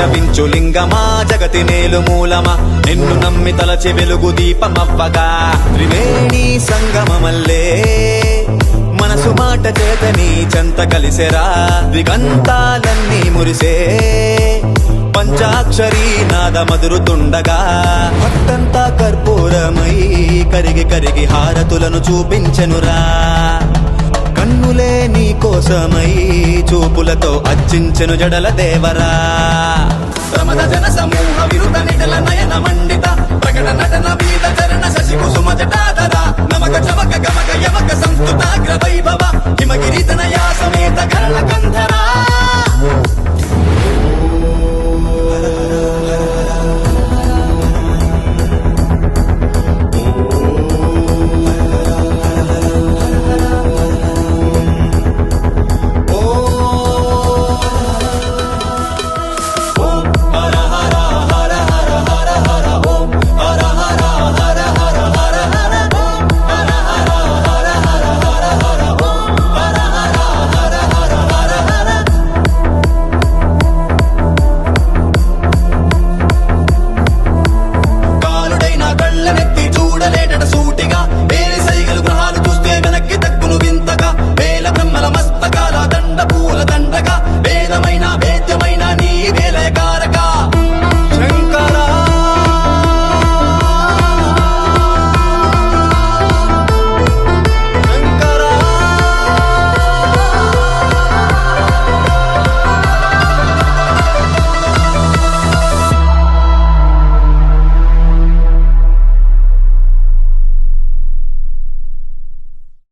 తాండవించు లింగమా జగతి నేలు మూలమా నిన్ను నమ్మి తలచి వెలుగు దీపమవ్వగా త్రివేణి సంగమమల్లే మనసు మాట చేతని చెంత కలిసెరా దిగంతాలన్నీ మురిసే పంచాక్షరీ నాద మధురుతుండగా భక్తంతా కర్పూరమై కరిగి కరిగి హారతులను చూపించెనురా కన్నులే నీ కోసమై చూపులతో అర్చించెను జడల దేవరా ప్రమద జన సమూహ విరుత నిటల నయన మండిత ప్రకట నటన వీద చరణ శశి కుసుమ జటాధర నమక చమక గమక యమక సంస్కృతాగ్ర వైభవ హిమగిరితనయ